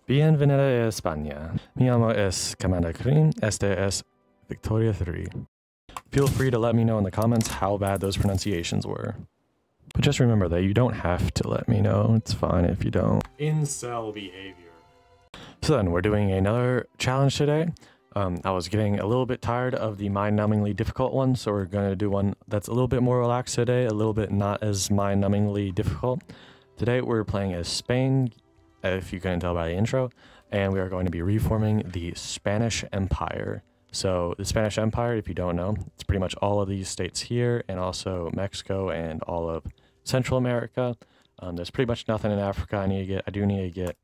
Bienvenida a España. Mi amo es Commander Green. Este es Victoria 3. Feel free to let me know in the comments how bad those pronunciations were. But just remember that you don't have to let me know. It's fine if you don't. Incel behavior. So then, we're doing another challenge today. I was getting a little bit tired of the mind-numbingly difficult one, so we're going to do one that's a little bit more relaxed today, a little bit not as mind-numbingly difficult. Today, we're playing as Spain, if you couldn't tell by the intro, and we are going to be reforming the Spanish Empire. So the Spanish Empire, if you don't know, it's pretty much all of these states here, and also Mexico and all of Central America. There's pretty much nothing in Africa. I do need to get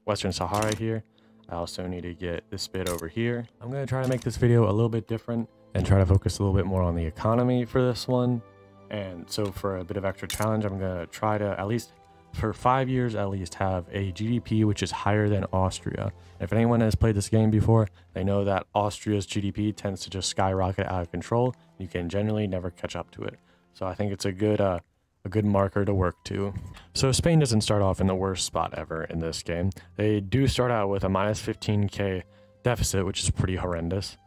Western Sahara here. I also need to get this bit over here. I'm going to try to make this video a little bit different and try to focus a little bit more on the economy for this one. And so for a bit of extra challenge, I'm going to try to, at least for 5 years at least, have a GDP which is higher than Austria. If anyone has played this game before, they know that Austria's GDP tends to just skyrocket out of control. You can generally never catch up to it. So I think it's a good marker to work to. So Spain doesn't start off in the worst spot ever in this game. They do start out with a minus 15k deficit, which is pretty horrendous.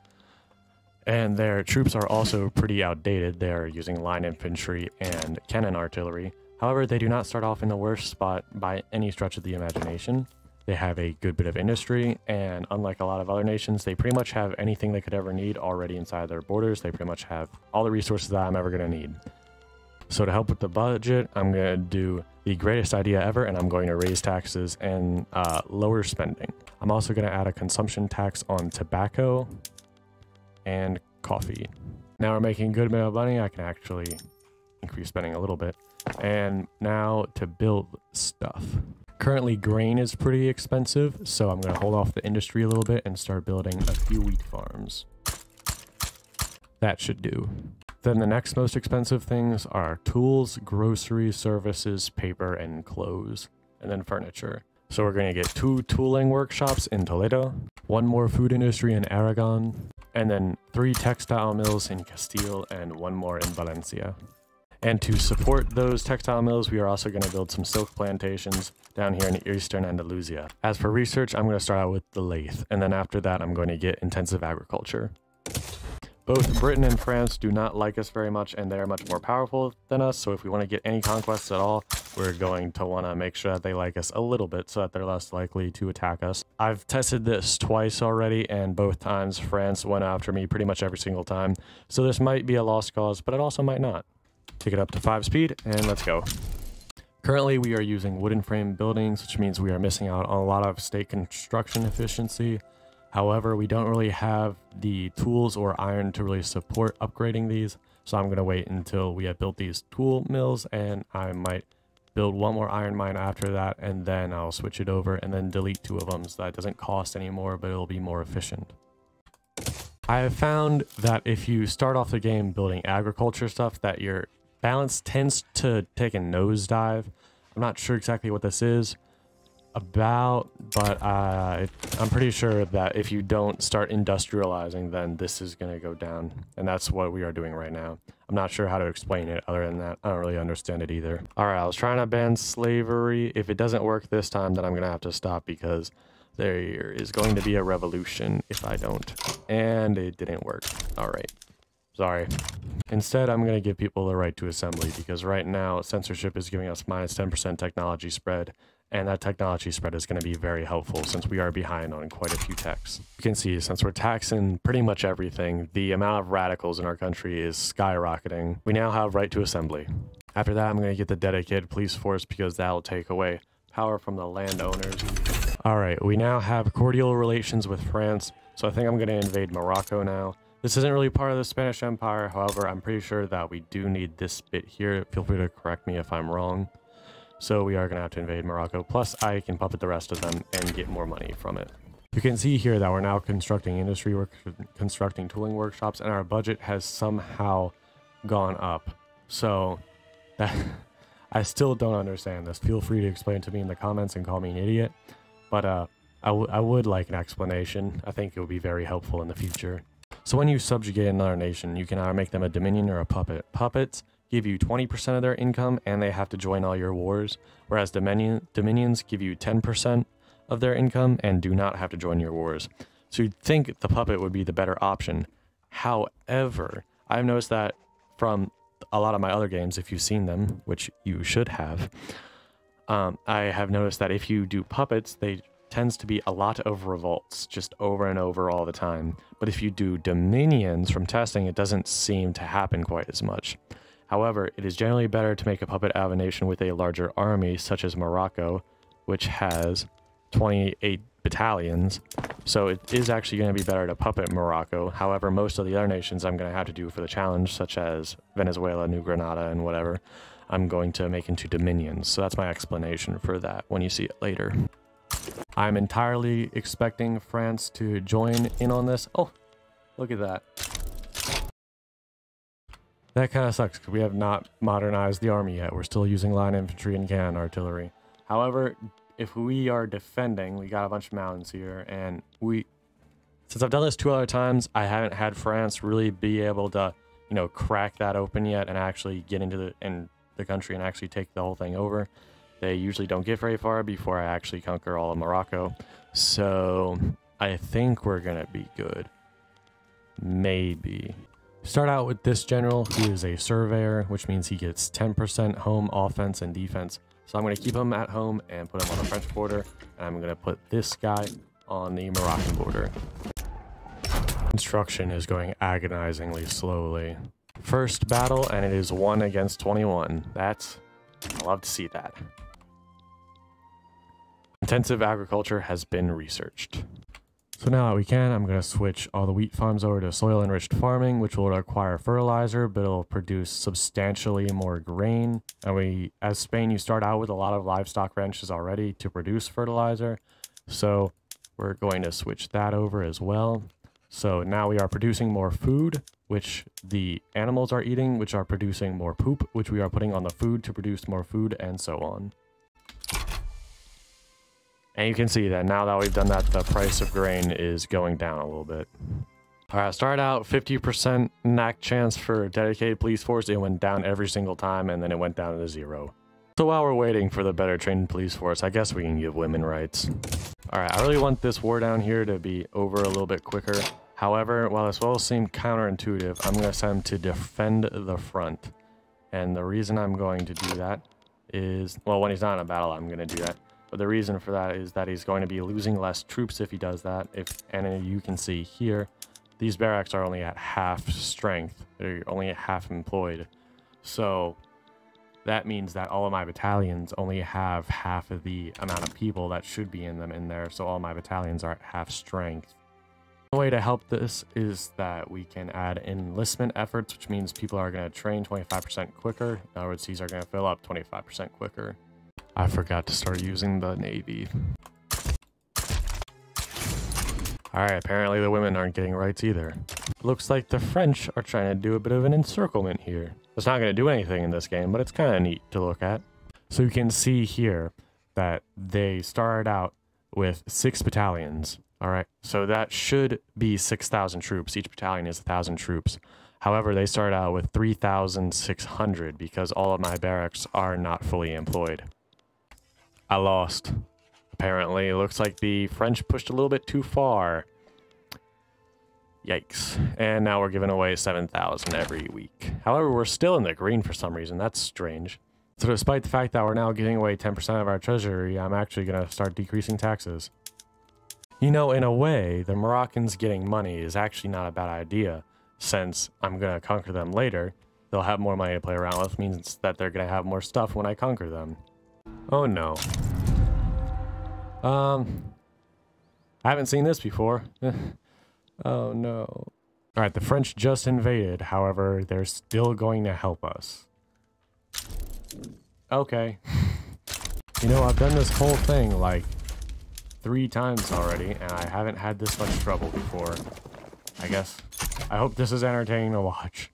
And their troops are also pretty outdated. They're using line infantry and cannon artillery. However, they do not start off in the worst spot by any stretch of the imagination. They have a good bit of industry, and unlike a lot of other nations, they pretty much have anything they could ever need already inside their borders. They pretty much have all the resources that I'm ever going to need. So to help with the budget, I'm going to do the greatest idea ever, and I'm going to raise taxes and lower spending. I'm also going to add a consumption tax on tobacco and coffee. Now we're making a good bit of money. I can actually increase spending a little bit. And now to build stuff. Currently grain is pretty expensive, so I'm going to hold off the industry a little bit and start building a few wheat farms. That should do. Then the next most expensive things are tools, groceries, services, paper, and clothes, and then furniture. So we're going to get 2 tooling workshops in Toledo, 1 more food industry in Aragon, and then 3 textile mills in Castile and 1 more in Valencia. And to support those textile mills, we are also going to build some silk plantations down here in eastern Andalusia. As for research, I'm going to start out with the lathe, and then after that, I'm going to get intensive agriculture. Both Britain and France do not like us very much, and they are much more powerful than us, so if we want to get any conquests at all, we're going to want to make sure that they like us a little bit so that they're less likely to attack us. I've tested this twice already, and both times France went after me pretty much every single time, so this might be a lost cause, but it also might not. Take it up to 5 speed, and let's go. Currently, we are using wooden frame buildings, which means we are missing out on a lot of state construction efficiency. However, we don't really have the tools or iron to really support upgrading these, so I'm going to wait until we have built these tool mills, and I might build 1 more iron mine after that, and then I'll switch it over and then delete 2 of them so that it doesn't cost anymore, but it'll be more efficient. I have found that if you start off the game building agriculture stuff, that your balance tends to take a nosedive. I'm not sure exactly what this is about, but I'm pretty sure that if you don't start industrializing, then this is going to go down, and that's what we are doing right now. I'm not sure how to explain it other than that. I don't really understand it either. All right, I was trying to ban slavery. If it doesn't work this time, then I'm going to have to stop because there is going to be a revolution if I don't, and it didn't work. All right. Sorry. Instead, I'm going to give people the right to assembly because right now censorship is giving us minus 10% technology spread, and that technology spread is going to be very helpful since we are behind on quite a few techs. You can see since we're taxing pretty much everything, the amount of radicals in our country is skyrocketing. We now have right to assembly. After that, I'm going to get the dedicated police force because that will take away power from the landowners. All right, we now have cordial relations with France, so I think I'm going to invade Morocco now. This isn't really part of the Spanish Empire, however, I'm pretty sure that we do need this bit here. Feel free to correct me if I'm wrong. So we are going to have to invade Morocco, plus I can puppet the rest of them and get more money from it. You can see here that we're now constructing industry work, constructing tooling workshops, and our budget has somehow gone up. So that I still don't understand this. Feel free to explain it to me in the comments and call me an idiot. But I would like an explanation. I think it would be very helpful in the future. So when you subjugate another nation, you can either make them a dominion or a puppet. Puppets give you 20% of their income and they have to join all your wars, whereas dominions give you 10%. of their income and do not have to join your wars. So you'd think the puppet would be the better option. However, I've noticed that from a lot of my other games, if you've seen them, which you should have, I have noticed that if you do puppets, they tends to be a lot of revolts, just over and over all the time. But if you do dominions from testing, it doesn't seem to happen quite as much. However, it is generally better to make a puppet out of a nation with a larger army, such as Morocco, which has 28 battalions. So it is actually going to be better to puppet Morocco. However, most of the other nations I'm going to have to do for the challenge, such as Venezuela, New Granada, and whatever, I'm going to make into dominions. So that's my explanation for that when you see it later. I'm entirely expecting France to join in on this. Oh, look at that. That kind of sucks because we have not modernized the army yet. We're still using line infantry and cannon artillery. However, if we are defending, we got a bunch of mountains here, and since I've done this 2 other times, I haven't had France really be able to, you know, crack that open yet and actually get into the country and actually take the whole thing over. They usually don't get very far before I actually conquer all of Morocco. So I think we're gonna be good. Maybe. Start out with this general. He is a surveyor, which means he gets 10% home offense and defense. So I'm going to keep him at home and put him on the French border. And I'm going to put this guy on the Moroccan border. Construction is going agonizingly slowly. First battle, and it is 1 against 21. I love to see that. Intensive agriculture has been researched. So now that we can, I'm going to switch all the wheat farms over to soil-enriched farming, which will require fertilizer, but it'll produce substantially more grain. And as Spain, you start out with a lot of livestock ranches already to produce fertilizer. So we're going to switch that over as well. So now we are producing more food, which the animals are eating, which are producing more poop, which we are putting on the food to produce more food, and so on. And you can see that now that we've done that, the price of grain is going down a little bit. All right, start out 50% knack chance for dedicated police force. It went down every single time, and then it went down to 0. So while we're waiting for the better trained police force, I guess we can give women rights. All right, I really want this war down here to be over a little bit quicker. However, while this will seem counterintuitive, I'm going to send him to defend the front. And the reason I'm going to do that is, well, when he's not in a battle, I'm going to do that. But the reason for that is that he's going to be losing less troops if he does that. And you can see here, these barracks are only at half strength. They're only at half employed. So that means that all of my battalions only have half of the amount of people that should be in them in there. So all my battalions are at half strength. The way to help this is that we can add enlistment efforts, which means people are going to train 25% quicker. In other words, these are going to fill up 25% quicker. I forgot to start using the Navy. Alright, apparently the women aren't getting rights either. Looks like the French are trying to do a bit of an encirclement here. It's not going to do anything in this game, but it's kind of neat to look at. So you can see here that they started out with 6 battalions. Alright, so that should be 6,000 troops. Each battalion is 1,000 troops. However, they started out with 3,600 because all of my barracks are not fully employed. I lost. Apparently, it looks like the French pushed a little bit too far. Yikes. And now we're giving away 7,000 every week. However, we're still in the green for some reason. That's strange. So despite the fact that we're now giving away 10% of our treasury, I'm actually going to start decreasing taxes. You know, in a way, the Moroccans getting money is actually not a bad idea. Since I'm going to conquer them later, they'll have more money to play around with, means that they're going to have more stuff when I conquer them. Oh no. I haven't seen this before. Oh no. Alright, the French just invaded, however, they're still going to help us. Okay. You know, I've done this whole thing like 3 times already, and I haven't had this much trouble before. I guess. I hope this is entertaining to watch.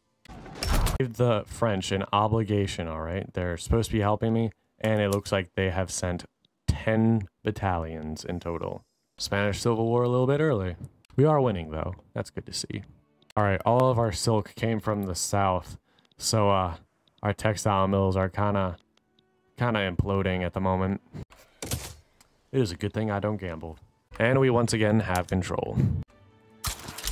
Give the French an obligation, alright? They're supposed to be helping me. And it looks like they have sent 10 battalions in total. Spanish Civil War a little bit early. We are winning, though. That's good to see. Alright, all of our silk came from the south. So, our textile mills are kind of imploding at the moment. It is a good thing I don't gamble. And we once again have control.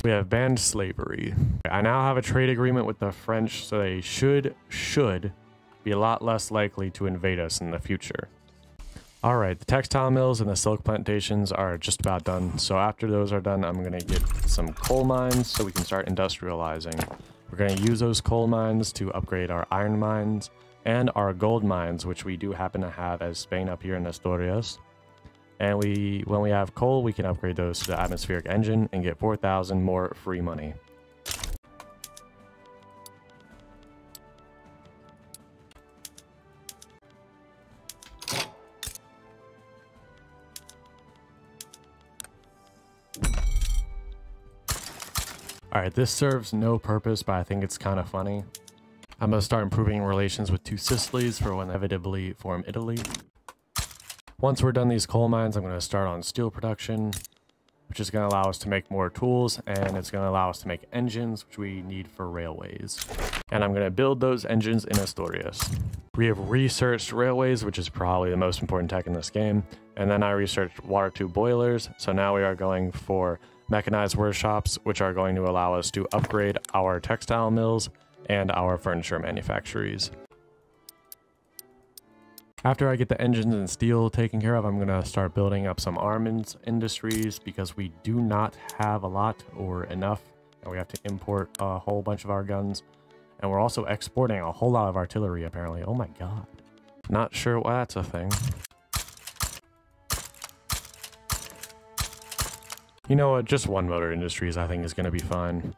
We have banned slavery. I now have a trade agreement with the French, so they should be a lot less likely to invade us in the future. Alright, the textile mills and the silk plantations are just about done. So after those are done, I'm going to get some coal mines so we can start industrializing. We're going to use those coal mines to upgrade our iron mines and our gold mines, which we do happen to have as Spain up here in Asturias. And when we have coal, we can upgrade those to the atmospheric engine and get 4,000 more free money. Alright, this serves no purpose, but I think it's kind of funny. I'm going to start improving relations with two Sicilies for when they inevitably form Italy. Once we're done these coal mines, I'm going to start on steel production, which is going to allow us to make more tools, and it's going to allow us to make engines, which we need for railways. And I'm going to build those engines in Asturias. We have researched railways, which is probably the most important tech in this game, and then I researched water tube boilers, so now we are going for mechanized workshops, which are going to allow us to upgrade our textile mills and our furniture manufactories. After I get the engines and steel taken care of, I'm going to start building up some armaments industries because we do not have a lot or enough, and we have to import a whole bunch of our guns. And we're also exporting a whole lot of artillery, apparently. Oh my god. Not sure why that's a thing. You know what, just one motor industries I think is going to be fine.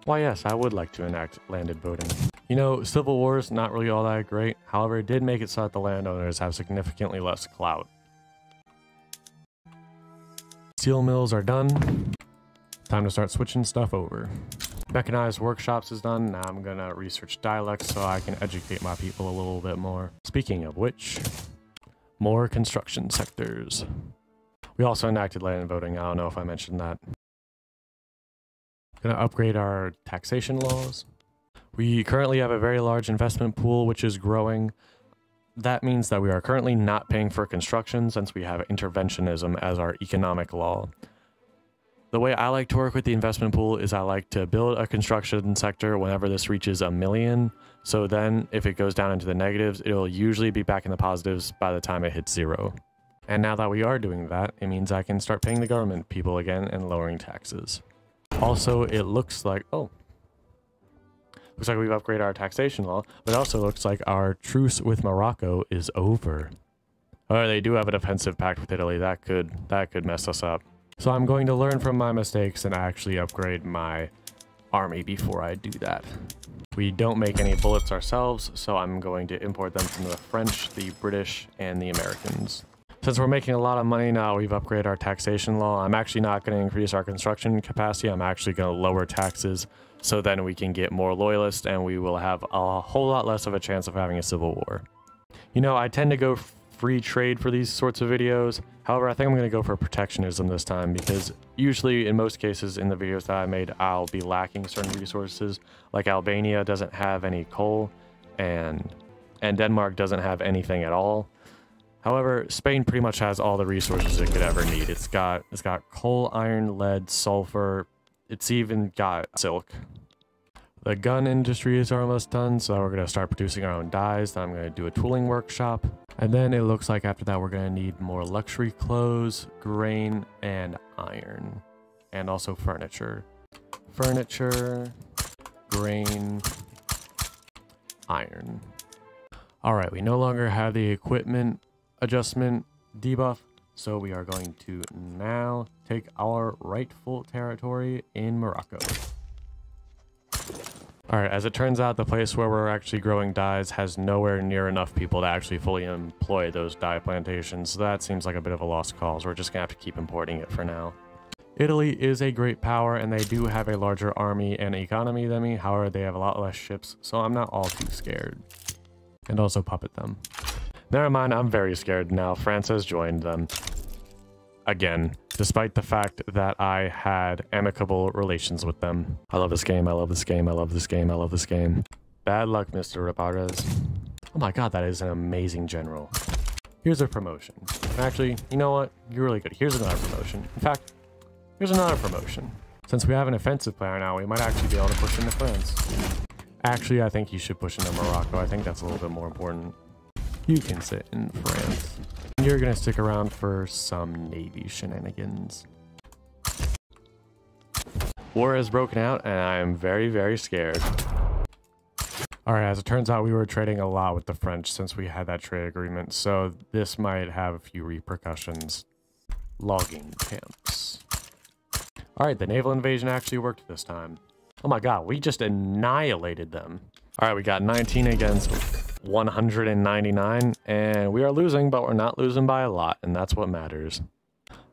Why yes, I would like to enact landed voting. You know, civil wars, not really all that great. However, it did make it so that the landowners have significantly less clout. Steel mills are done. Time to start switching stuff over. Mechanized workshops is done. Now I'm going to research dialects so I can educate my people a little bit more. Speaking of which, more construction sectors. We also enacted land voting. I don't know if I mentioned that. Gonna upgrade our taxation laws. We currently have a very large investment pool, which is growing. That means that we are currently not paying for construction since we have interventionism as our economic law. The way I like to work with the investment pool is I like to build a construction sector whenever this reaches 1 million. So then if it goes down into the negatives, it'll usually be back in the positives by the time it hits 0. And now that we are doing that, it means I can start paying the government people again and lowering taxes. Also, it looks like, looks like we've upgraded our taxation law, but it also looks like our truce with Morocco is over. Or they do have a defensive pact with Italy. That could mess us up. So I'm going to learn from my mistakes and actually upgrade my army before I do that. We don't make any bullets ourselves, so I'm going to import them from the French, the British, and the Americans. Since we're making a lot of money now, we've upgraded our taxation law. I'm actually not going to increase our construction capacity. I'm actually going to lower taxes so then we can get more loyalists and we will have a whole lot less of a chance of having a civil war. You know, I tend to go free trade for these sorts of videos. However, I think I'm going to go for protectionism this time because usually in most cases in the videos that I made, I'll be lacking certain resources. Like Albania doesn't have any coal and Denmark doesn't have anything at all. However, Spain pretty much has all the resources it could ever need. It's got coal, iron, lead, sulfur. It's even got silk. The gun industry is almost done, so we're going to start producing our own dyes. Then I'm going to do a tooling workshop. And then it looks like after that we're going to need more luxury clothes, grain, and iron. And also furniture. Furniture, grain, iron. Alright, we no longer have the equipment adjustment debuff, so we are going to now take our rightful territory in Morocco. Alright, as it turns out, the place where we're actually growing dyes has nowhere near enough people to actually fully employ those dye plantations, so that seems like a bit of a lost cause. We're just gonna have to keep importing it for now. Italy is a great power, and they do have a larger army and economy than me. However, they have a lot less ships, so I'm not all too scared. And also puppet them. Never mind, I'm very scared now. France has joined them. Again, despite the fact that I had amicable relations with them. I love this game, I love this game, I love this game, I love this game. Bad luck, Mr. Raparez. Oh my god, that is an amazing general. Here's a promotion. Actually, you know what? You're really good. Here's another promotion. In fact, here's another promotion. Since we have an offensive player now, we might actually be able to push into France. Actually, I think you should push into Morocco. I think that's a little bit more important. You can sit in France. You're gonna stick around for some Navy shenanigans. War has broken out, and I am very, very scared. Alright, as it turns out, we were trading a lot with the French since we had that trade agreement, so this might have a few repercussions. Logging camps. Alright, the naval invasion actually worked this time. Oh my god, we just annihilated them. Alright, we got 19 against 199, and we are losing, but we're not losing by a lot, and that's what matters.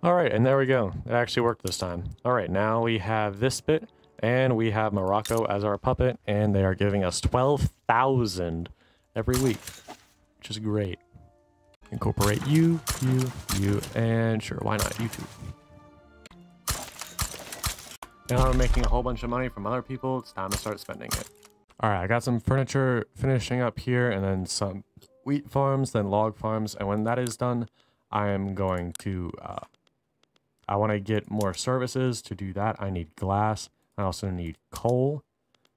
Alright, and there we go. It actually worked this time. Alright, now we have this bit, and we have Morocco as our puppet, and they are giving us 12,000 every week, which is great. Incorporate you, and sure, why not you two? Now I'm making a whole bunch of money from other people. It's time to start spending it. Alright, I got some furniture finishing up here, and then some wheat farms, then log farms, and when that is done, I am going to, I want to get more services. To do that, I need glass. I also need coal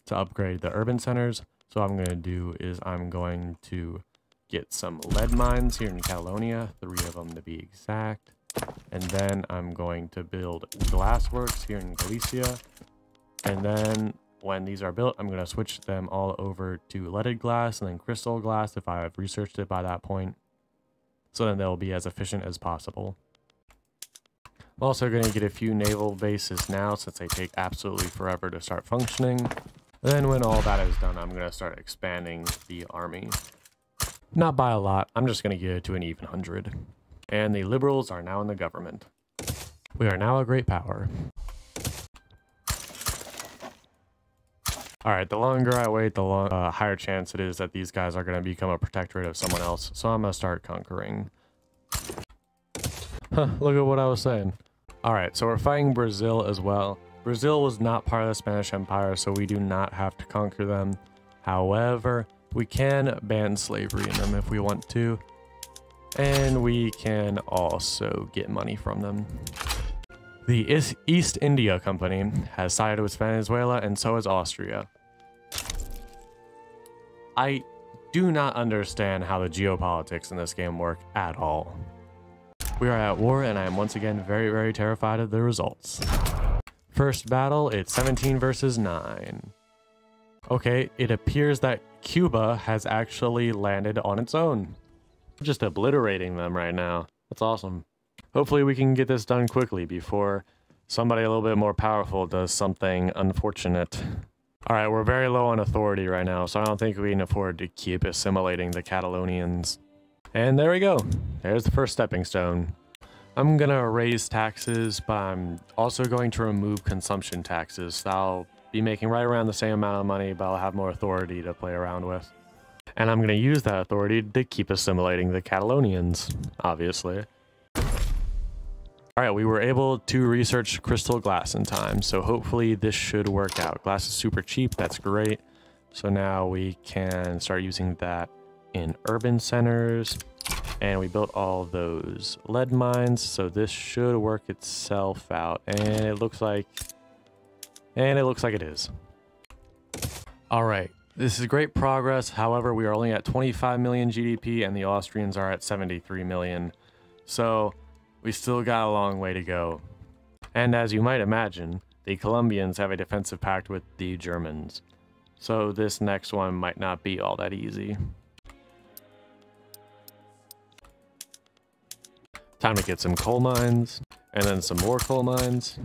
to upgrade the urban centers. So what I'm going to do is I'm going to get some lead mines here in Catalonia, 3 of them to be exact. And then I'm going to build glassworks here in Galicia. And then when these are built, I'm going to switch them all over to leaded glass and then crystal glass if I have researched it by that point. So then they'll be as efficient as possible. I'm also going to get a few naval bases now since they take absolutely forever to start functioning. And then when all that is done, I'm going to start expanding the army. Not by a lot, I'm just going to get it to an even 100. And the liberals are now in the government. We are now a great power. Alright, the longer I wait, the higher chance it is that these guys are going to become a protectorate of someone else. So I'm going to start conquering. Huh, look at what I was saying. Alright, so we're fighting Brazil as well. Brazil was not part of the Spanish Empire, so we do not have to conquer them. However, we can ban slavery in them if we want to. And we can also get money from them. The East India Company has sided with Venezuela, and so has Austria. I do not understand how the geopolitics in this game work at all. We are at war, and I am once again very, very terrified of the results. First battle, it's 17 versus 9. Okay, it appears that Cuba has actually landed on its own. We're just obliterating them right now. That's awesome. Hopefully we can get this done quickly before somebody a little bit more powerful does something unfortunate. Alright, we're very low on authority right now, so I don't think we can afford to keep assimilating the Catalonians. And there we go. There's the first stepping stone. I'm gonna raise taxes, but I'm also going to remove consumption taxes. So I'll be making right around the same amount of money, but I'll have more authority to play around with. And I'm gonna use that authority to keep assimilating the Catalonians, obviously. Alright, we were able to research crystal glass in time, so hopefully this should work out. Glass is super cheap, that's great. So now we can start using that in urban centers. And we built all those lead mines, so this should work itself out. And it looks like it is. Alright, this is great progress. However, we are only at 25 million GDP and the Austrians are at 73 million. So we still got a long way to go. And as you might imagine, the Colombians have a defensive pact with the Germans. So this next one might not be all that easy. Time to get some coal mines, and then some more coal mines,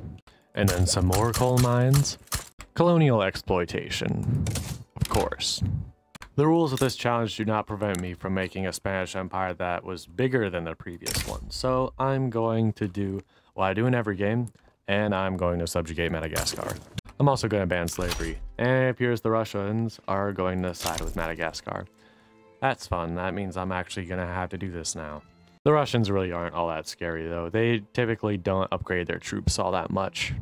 and then some more coal mines. Colonial exploitation, of course. The rules of this challenge do not prevent me from making a Spanish empire that was bigger than the previous one. So I'm going to do what I do in every game, and I'm going to subjugate Madagascar. I'm also going to ban slavery, and it appears the Russians are going to side with Madagascar. That's fun. That means I'm actually going to have to do this now. The Russians really aren't all that scary, though. They typically don't upgrade their troops all that much.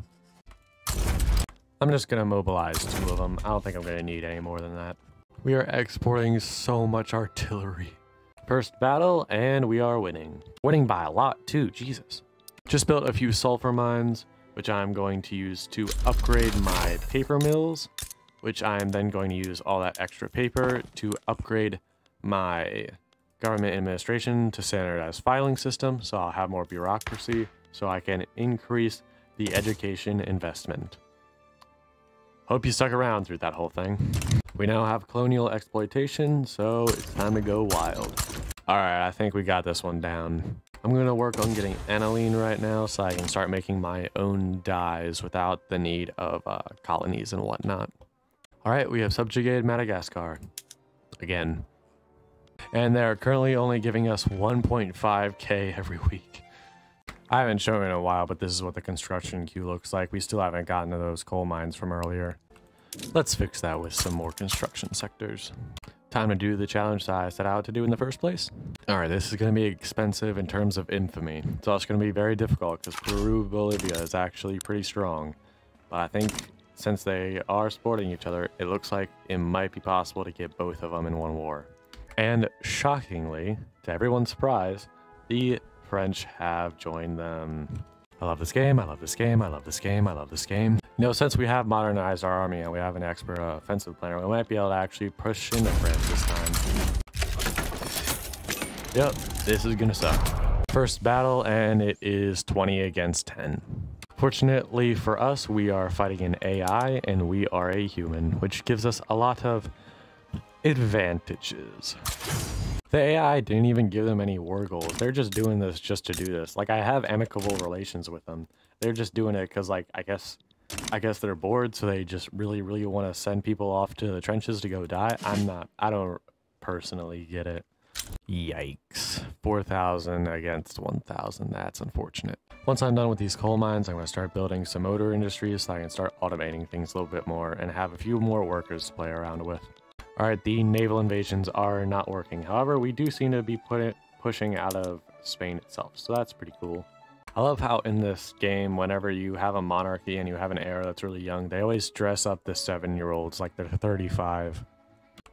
I'm just going to mobilize 2 of them. I don't think I'm going to need any more than that. We are exporting so much artillery. First battle, and we are winning. Winning by a lot too, Jesus. Just built a few sulfur mines, which I'm going to use to upgrade my paper mills, which I'm then going to use all that extra paper to upgrade my government administration to standardized filing system, so I'll have more bureaucracy, so I can increase the education investment. Hope you stuck around through that whole thing. We now have colonial exploitation, so it's time to go wild. Alright, I think we got this one down. I'm going to work on getting aniline right now so I can start making my own dyes without the need of colonies and whatnot. Alright, we have subjugated Madagascar. Again. And they're currently only giving us 1.5k every week. I haven't shown it in a while, but this is what the construction queue looks like. We still haven't gotten to those coal mines from earlier. Let's fix that with some more construction sectors. Time to do the challenge that I set out to do in the first place. Alright, this is going to be expensive in terms of infamy. It's also going to be very difficult because Peru-Bolivia is actually pretty strong. But I think since they are supporting each other, it looks like it might be possible to get both of them in one war. And shockingly, to everyone's surprise, the French have joined them. I love this game, I love this game, I love this game, I love this game. You know, since we have modernized our army and we have an expert offensive planner, we might be able to actually push into France this time. Yep, this is gonna suck. First battle, and it is 20 against 10. Fortunately for us, we are fighting an AI and we are a human, which gives us a lot of advantages. The AI didn't even give them any war goals. They're just doing this just to do this. Like, I have amicable relations with them. They're just doing it because, like, I guess they're bored, so they just really want to send people off to the trenches to go die. I don't personally get it. Yikes. 4,000 against 1,000. That's unfortunate. Once I'm done with these coal mines, I'm going to start building some motor industries so I can start automating things a little bit more and have a few more workers to play around with. Alright, the naval invasions are not working. However, we do seem to be pushing out of Spain itself, so that's pretty cool. I love how in this game, whenever you have a monarchy and you have an heir that's really young, they always dress up the 7-year-olds like they're 35.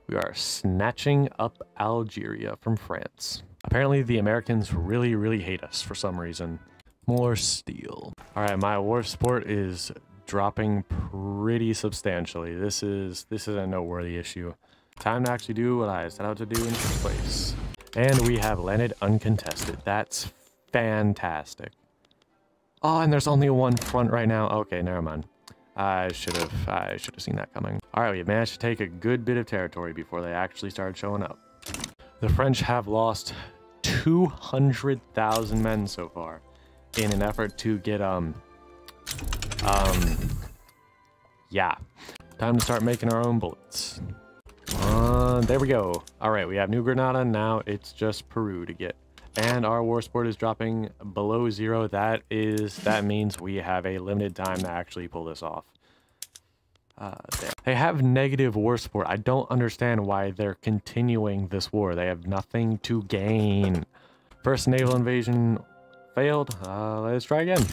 We are snatching up Algeria from France. Apparently, the Americans really hate us for some reason. More steel. Alright, my war support is dropping pretty substantially. This is a noteworthy issue. Time to actually do what I set out to do in the first place. And we have landed uncontested. That's fantastic. Oh, and there's only one front right now. Okay, never mind. I should have seen that coming. All right, we managed to take a good bit of territory before they actually started showing up. The French have lost 200,000 men so far in an effort to get yeah. Time to start making our own bullets. There we go. All right, we have New Granada. Now it's just Peru to get. And our war support is dropping below 0. That means we have a limited time to actually pull this off. There. They have negative war support. I don't understand why they're continuing this war. They have nothing to gain. First naval invasion failed. Let's try again.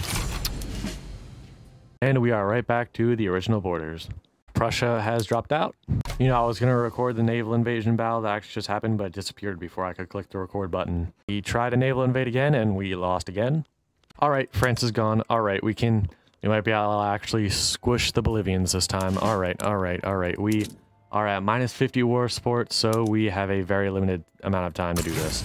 And we are right back to the original borders. Prussia has dropped out. You know, I was going to record the naval invasion battle that actually just happened, but it disappeared before I could click the record button. We tried to naval invade again, and we lost again. All right, France is gone. All right, we might be able to actually squish the Bolivians this time. All right. We are at minus 50 war support, so we have a very limited amount of time to do this.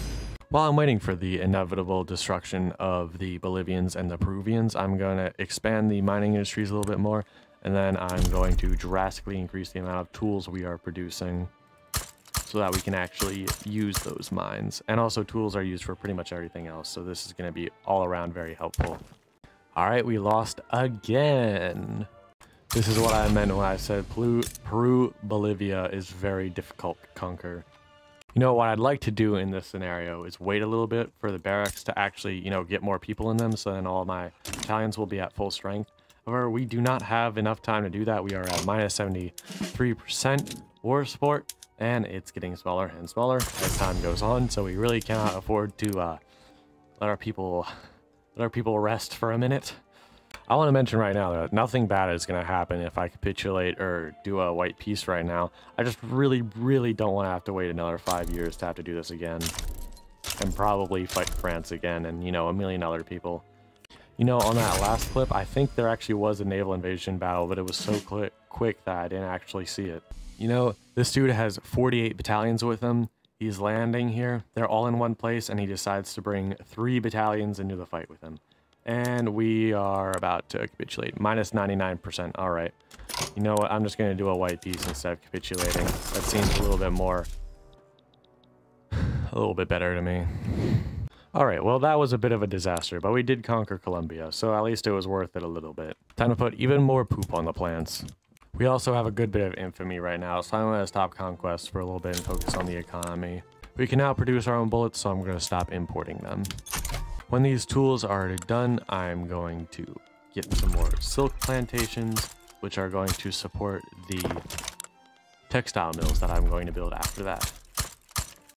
While I'm waiting for the inevitable destruction of the Bolivians and the Peruvians, I'm going to expand the mining industries a little bit more. And then I'm going to drastically increase the amount of tools we are producing so that we can actually use those mines. And also tools are used for pretty much everything else. So this is going to be all around very helpful. All right, we lost again. This is what I meant when I said Peru-Bolivia is very difficult to conquer. You know, what I'd like to do in this scenario is wait a little bit for the barracks to actually, you know, get more people in them. So then all my battalions will be at full strength. However, we do not have enough time to do that. We are at minus 73% war support, and it's getting smaller and smaller as time goes on. So we really cannot afford to let our people rest for a minute. I want to mention right now that nothing bad is going to happen if I capitulate or do a white peace right now. I just really don't want to have to wait another 5 years to have to do this again. and probably fight France again and, you know, a million other people. You know, on that last clip, I think there actually was a naval invasion battle, but it was so quick that I didn't actually see it. You know, this dude has 48 battalions with him. He's landing here. They're all in one place, and he decides to bring 3 battalions into the fight with him. And we are about to capitulate. Minus 99%. All right. You know what? I'm just going to do a white peace instead of capitulating. That seems a little bit more... a little bit better to me. Alright, well that was a bit of a disaster, but we did conquer Colombia, so at least it was worth it a little bit. Time to put even more poop on the plants. We also have a good bit of infamy right now, so I'm going to stop conquest for a little bit and focus on the economy. We can now produce our own bullets, so I'm going to stop importing them. When these tools are already done, I'm going to get some more silk plantations, which are going to support the textile mills that I'm going to build after that.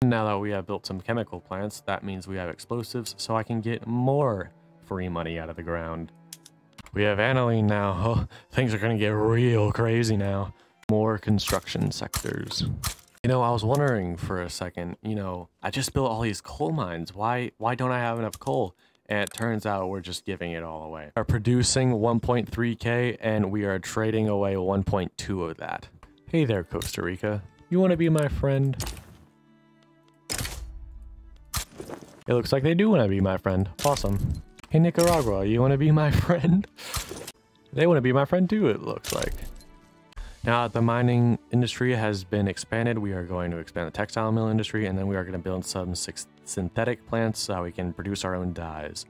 Now that we have built some chemical plants, that means we have explosives, so I can get more free money out of the ground. We have aniline now. Oh, things are going to get real crazy now. More construction sectors. You know, I was wondering for a second, you know, I just built all these coal mines. Why don't I have enough coal? And it turns out we're just giving it all away. We are producing 1.3K and we are trading away 1.2 of that. Hey there, Costa Rica. You want to be my friend? It looks like they do want to be my friend. Awesome. Hey, Nicaragua, you want to be my friend? They want to be my friend too, it looks like. Now that the mining industry has been expanded, we are going to expand the textile mill industry, and then we are going to build some synthetic plants so we can produce our own dyes.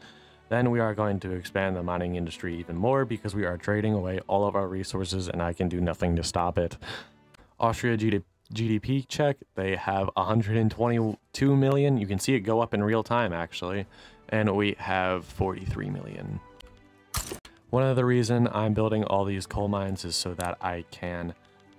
Then we are going to expand the mining industry even more because we are trading away all of our resources and I can do nothing to stop it. Austria GDP check, they have 122 million. You can see it go up in real time actually, and we have 43 million. One of the reason I'm building all these coal mines is so that I can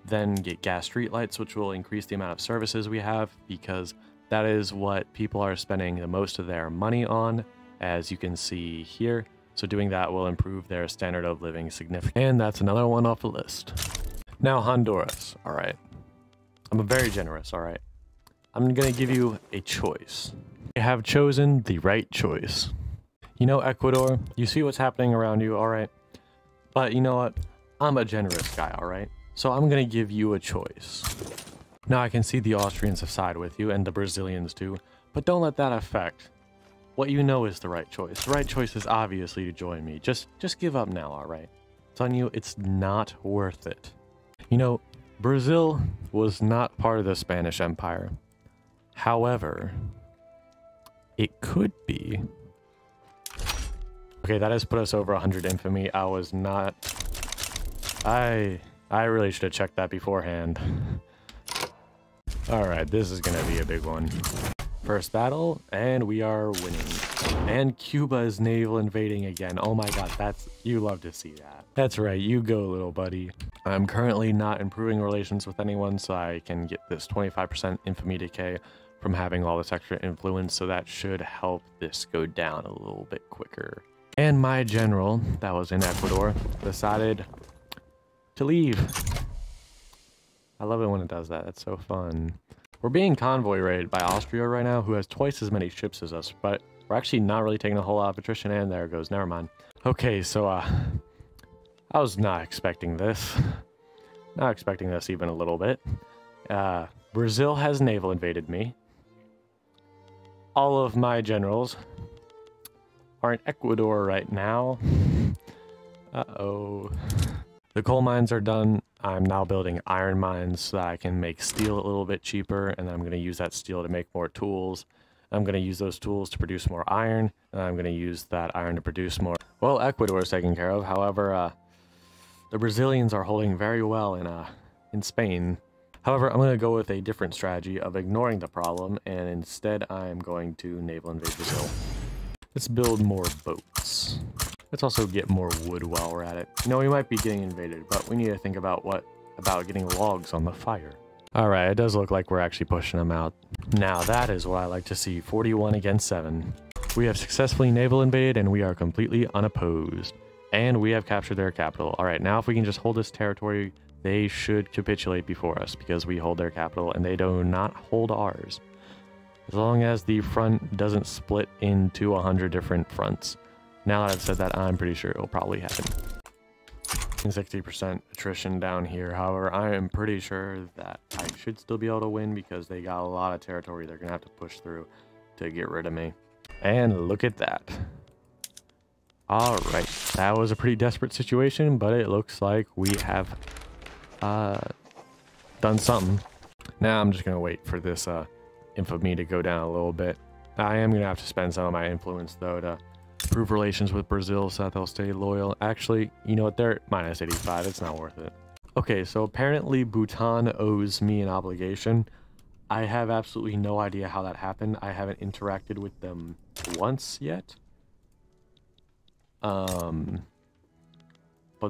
then get gas streetlights, which will increase the amount of services we have, because that is what people are spending the most of their money on, as you can see here. So doing that will improve their standard of living significantly. And that's another one off the list. Now Honduras. All right. I'm very generous, all right. I'm gonna give you a choice. You have chosen the right choice. You know, Ecuador, you see what's happening around you, all right? But you know what? I'm a generous guy, all right? So I'm gonna give you a choice. Now I can see the Austrians have sided with you and the Brazilians too, but don't let that affect what you know is the right choice. The right choice is obviously to join me. Just give up now, all right? It's on you, it's not worth it. You know, Brazil was not part of the Spanish Empire. However, it could be. Okay, that has put us over 100 infamy. I was not... I really should have checked that beforehand. Alright, this is gonna be a big one. First battle, and we are winning. And Cuba is naval invading again. Oh my god, you love to see that. That's right, you go, little buddy. I'm currently not improving relations with anyone, so I can get this 25% infamy decay from having all this extra influence, so that should help this go down a little bit quicker. And my general, that was in Ecuador, decided to leave. I love it when it does that, that's so fun. We're being convoy raided by Austria right now, who has twice as many ships as us, but we're actually not really taking a whole lot of attrition, and there it goes, never mind. Okay, so I was not expecting this. Not expecting this even a little bit. Brazil has naval invaded me. All of my generals are in Ecuador right now. Uh-oh. The coal mines are done. I'm now building iron mines so that I can make steel a little bit cheaper, and then I'm going to use that steel to make more tools. I'm going to use those tools to produce more iron, and I'm going to use that iron to produce more. Well, Ecuador is taken care of. However, the Brazilians are holding very well in Spain. However, I'm going to go with a different strategy of ignoring the problem, and instead I'm going to naval invade Brazil. Let's build more boats. Let's also get more wood while we're at it. You know, we might be getting invaded, but we need to think about getting logs on the fire. Alright, it does look like we're actually pushing them out. Now that is what I like to see, 41 against 7. We have successfully naval invaded and we are completely unopposed. And we have captured their capital. Alright, now if we can just hold this territory, they should capitulate before us because we hold their capital and they do not hold ours. As long as the front doesn't split into 100 different fronts. Now that I've said that, I'm pretty sure it'll probably happen. 60% attrition down here. However, I am pretty sure that I should still be able to win because they got a lot of territory they're going to have to push through to get rid of me. And look at that. Alright, that was a pretty desperate situation, but it looks like we have done something. Now I'm just going to wait for this infamy to go down a little bit. I am going to have to spend some of my influence, though, to improve relations with Brazil so that they'll stay loyal. Actually, you know what? They're minus 85. It's not worth it. Okay, so apparently Bhutan owes me an obligation. I have absolutely no idea how that happened. I haven't interacted with them once yet. But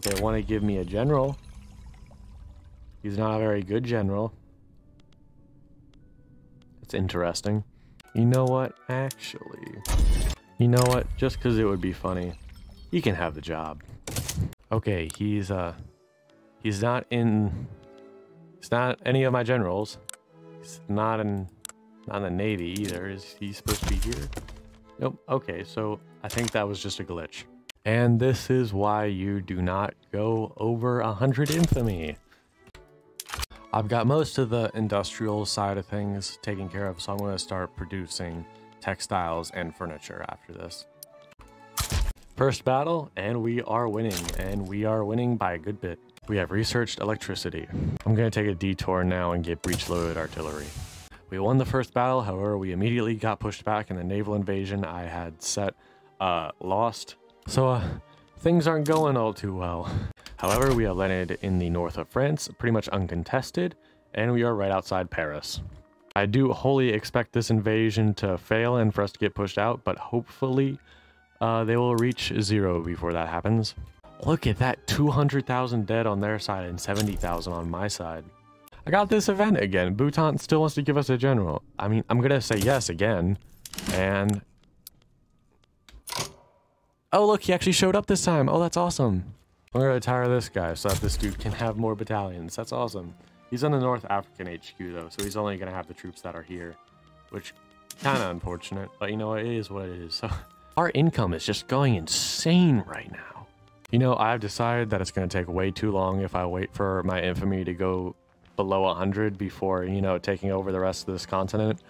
they want to give me a general. He's not a very good general. It's interesting. You know what? Actually, you know what? Just because it would be funny, he can have the job. Okay, he's not any of my generals. He's not in the Navy either. Is he supposed to be here? Nope. Okay, so I think that was just a glitch. And this is why you do not go over 100 infamy. I've got most of the industrial side of things taken care of, so I'm going to start producing textiles and furniture after this. First battle, and we are winning by a good bit. We have researched electricity. I'm going to take a detour now and get breech-loaded artillery. We won the first battle, however, we immediately got pushed back in the naval invasion I had set, lost. So, things aren't going all too well. However, we have landed in the north of France, pretty much uncontested, and we are right outside Paris. I do wholly expect this invasion to fail and for us to get pushed out, but hopefully they will reach 0 before that happens. Look at that, 200,000 dead on their side and 70,000 on my side. I got this event again. Bhutan still wants to give us a general. I mean, I'm gonna say yes again, and... Oh, look, he actually showed up this time. Oh, that's awesome. I'm gonna retire this guy so that this dude can have more battalions. That's awesome. He's on the North African HQ, though, so he's only gonna have the troops that are here, which kind of unfortunate, but you know, it is what it is. So our income is just going insane right now. You know, I've decided that it's gonna take way too long if I wait for my infamy to go below 100 before, you know, taking over the rest of this continent.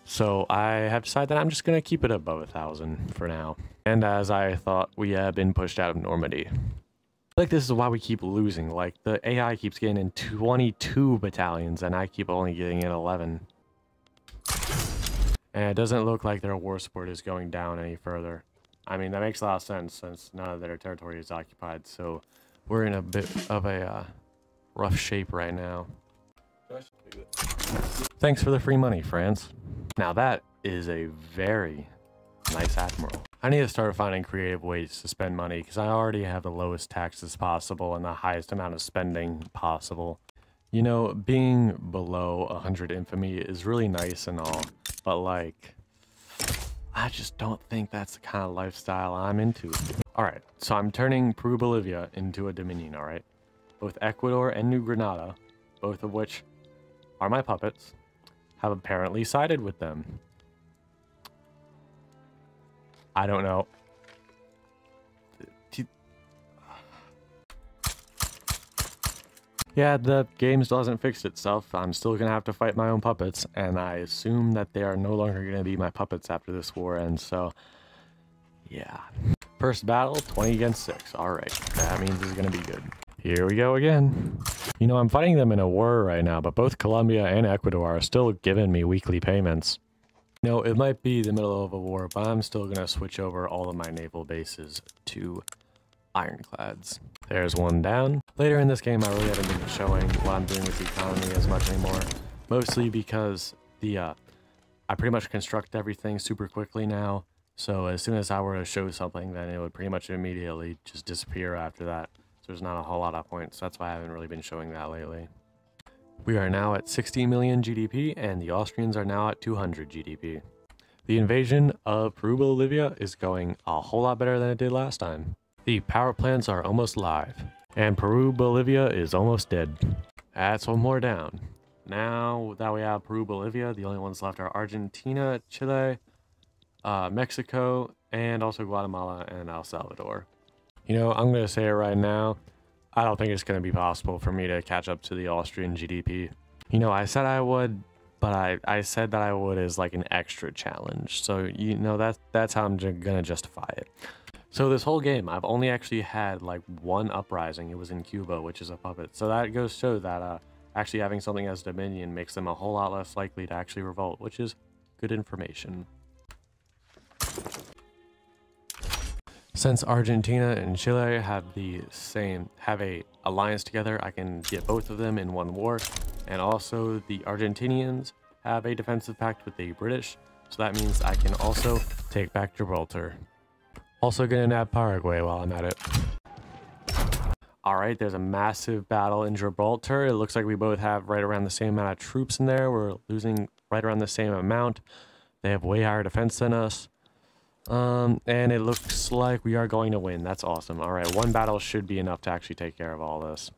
So I have decided that I'm just going to keep it above 1,000 for now. And as I thought, we have been pushed out of Normandy. Like, this is why we keep losing. Like, the AI keeps getting in 22 battalions and I keep only getting in 11. And it doesn't look like their war support is going down any further. I mean, that makes a lot of sense since none of their territory is occupied. So we're in a bit of a rough shape right now. Thanks for the free money, France. Now that is a very nice admiral. I need to start finding creative ways to spend money because I already have the lowest taxes possible and the highest amount of spending possible. You know, being below 100 infamy is really nice and all, but like, I just don't think that's the kind of lifestyle I'm into. Alright, so I'm turning Peru-Bolivia into a dominion, alright? Both Ecuador and New Granada, both of which are my puppets, have apparently sided with them. I don't know. Yeah, the game still hasn't fixed itself. I'm still gonna have to fight my own puppets, and I assume that they are no longer gonna be my puppets after this war ends, so... yeah. First battle, 20 against 6. Alright, that means it's gonna be good. Here we go again. You know, I'm fighting them in a war right now, but both Colombia and Ecuador are still giving me weekly payments. You know, it might be the middle of a war, but I'm still gonna switch over all of my naval bases to ironclads. There's one down. Later in this game, I really haven't been showing what I'm doing with the economy as much anymore. Mostly because I pretty much construct everything super quickly now. So as soon as I were to show something, then it would pretty much immediately just disappear after that. So there's not a whole lot of points. That's why I haven't really been showing that lately. We are now at 60 million GDP, and the Austrians are now at 200 GDP. The invasion of Peru-Bolivia is going a whole lot better than it did last time. The power plants are almost live, and Peru-Bolivia is almost dead. That's one more down. now that we have Peru-Bolivia, the only ones left are Argentina, Chile, Mexico, and also Guatemala and El Salvador. You know, I'm going to say it right now. I don't think it's going to be possible for me to catch up to the Austrian GDP. You know, I said I would, but I said that I would as like an extra challenge. So, you know, that's how I'm going to justify it. So this whole game, I've only actually had like one uprising. It was in Cuba, which is a puppet. So that goes to show that actually having something as Dominion makes them a whole lot less likely to actually revolt, which is good information. Since Argentina and Chile have a alliance together, I can get both of them in one war. And also the Argentinians have a defensive pact with the British, so that means I can also take back Gibraltar. Also gonna nab Paraguay while I'm at it. Alright, there's a massive battle in Gibraltar. It looks like we both have right around the same amount of troops in there. We're losing right around the same amount. They have way higher defense than us. And it looks like we are going to win. That's awesome. Alright, one battle should be enough to actually take care of all this.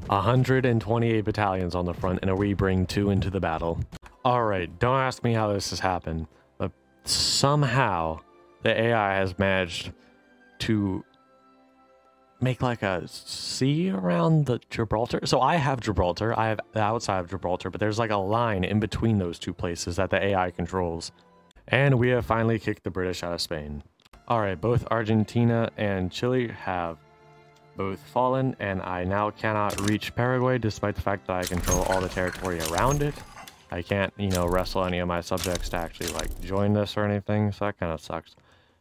128 battalions on the front, and we bring 2 into the battle. Alright, don't ask me how this has happened, but somehow the AI has managed to make like a sea around the Gibraltar. So I have Gibraltar, I have the outside of Gibraltar, but there's like a line in between those two places that the AI controls. And we have finally kicked the British out of Spain. Alright, both Argentina and Chile have both fallen, and I now cannot reach Paraguay despite the fact that I control all the territory around it. I can't, you know, wrestle any of my subjects to actually like join this or anything, so that kind of sucks.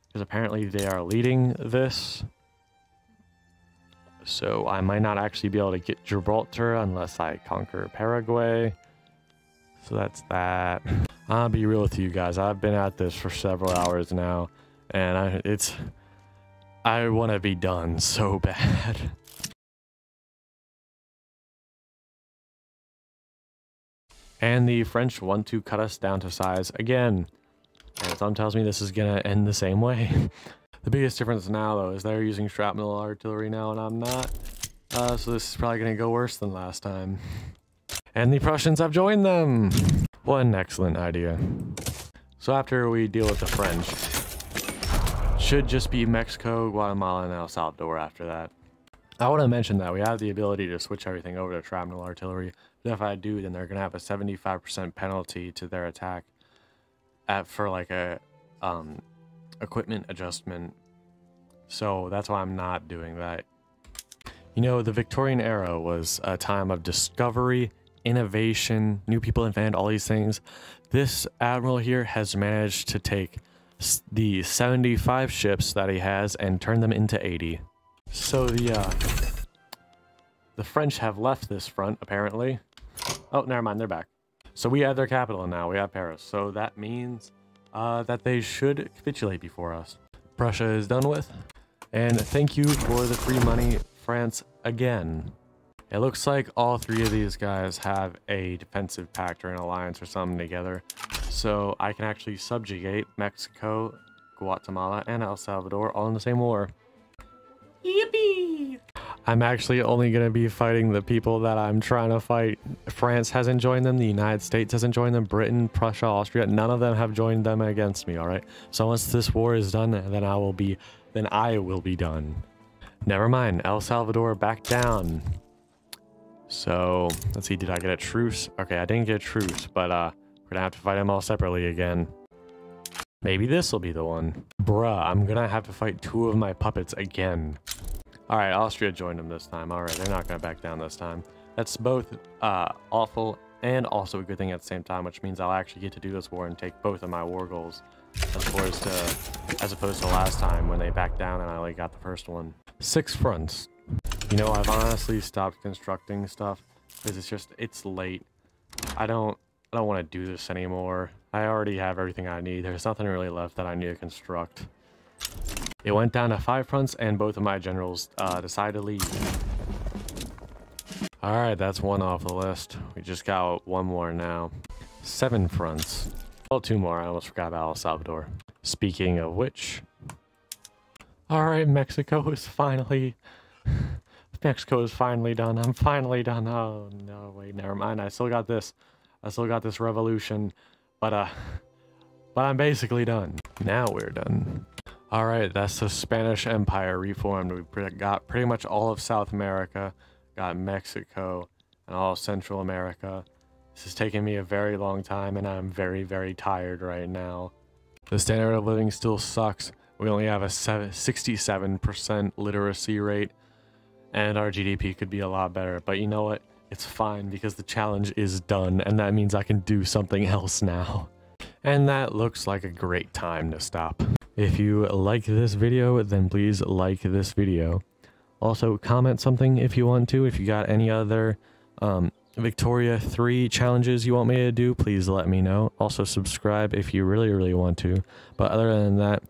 Because apparently they are leading this. So I might not actually be able to get Gibraltar unless I conquer Paraguay. So that's that. I'll be real with you guys. I've been at this for several hours now, and I want to be done so bad. And the French want to cut us down to size again. And something tells me this is gonna end the same way. The biggest difference now, though, is they're using shrapnel artillery now, and I'm not. So this is probably gonna go worse than last time. And the Prussians have joined them! What an excellent idea. So after we deal with the French, should just be Mexico, Guatemala, and El Salvador after that. I want to mention that we have the ability to switch everything over to shrapnel artillery, but if I do, then they're gonna have a 75% penalty to their attack for like a equipment adjustment. So that's why I'm not doing that. You know, the Victorian era was a time of discovery, innovation, new people invented all these things. This admiral here has managed to take the 75 ships that he has and turn them into 80. So the French have left this front, apparently. Oh, never mind, they're back. So we have their capital now, we have Paris. So that means that they should capitulate before us. Prussia is done with. And thank you for the free money, France, again. It looks like all 3 of these guys have a defensive pact or an alliance or something together. So I can actually subjugate Mexico, Guatemala, and El Salvador all in the same war. Yippee! I'm actually only going to be fighting the people that I'm trying to fight. France hasn't joined them, the United States hasn't joined them, Britain, Prussia, Austria, none of them have joined them against me, alright? So once this war is done, then I will be done. Never mind, El Salvador back down. So, let's see, did I get a truce? Okay, I didn't get a truce, but we're gonna have to fight them all separately again. Maybe this will be the one. Bruh, I'm gonna have to fight 2 of my puppets again. Alright, Austria joined them this time. Alright, they're not gonna back down this time. That's both awful and also a good thing at the same time, which means I'll actually get to do this war and take both of my war goals. As opposed to last time when they backed down and I only got the first one. 6 fronts. You know, I've honestly stopped constructing stuff because it's late. I don't want to do this anymore. I already have everything I need. There's nothing really left that I need to construct. It went down to 5 fronts and both of my generals decided to leave. Alright, that's 1 off the list. We just got 1 more now. 7 fronts. Well, 2 more. I almost forgot about El Salvador. Speaking of which... Alright, Mexico is finally Mexico is finally done. I'm finally done. Oh no, wait, never mind. I still got this revolution, but I'm basically done. Now we're done. All right, that's the Spanish Empire reformed. We got pretty much all of South America, got Mexico, and all of Central America. This is taking me a very long time, and I'm very, very tired right now. The standard of living still sucks. We only have a 67% literacy rate, and our GDP could be a lot better. But you know what? It's fine because the challenge is done, and that means I can do something else now. And that looks like a great time to stop. If you like this video, then please like this video. Also, comment something if you want to. If you got any other Victoria 3 challenges you want me to do, please let me know. Also, subscribe if you really, really want to. But other than that,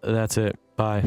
that's it. Bye.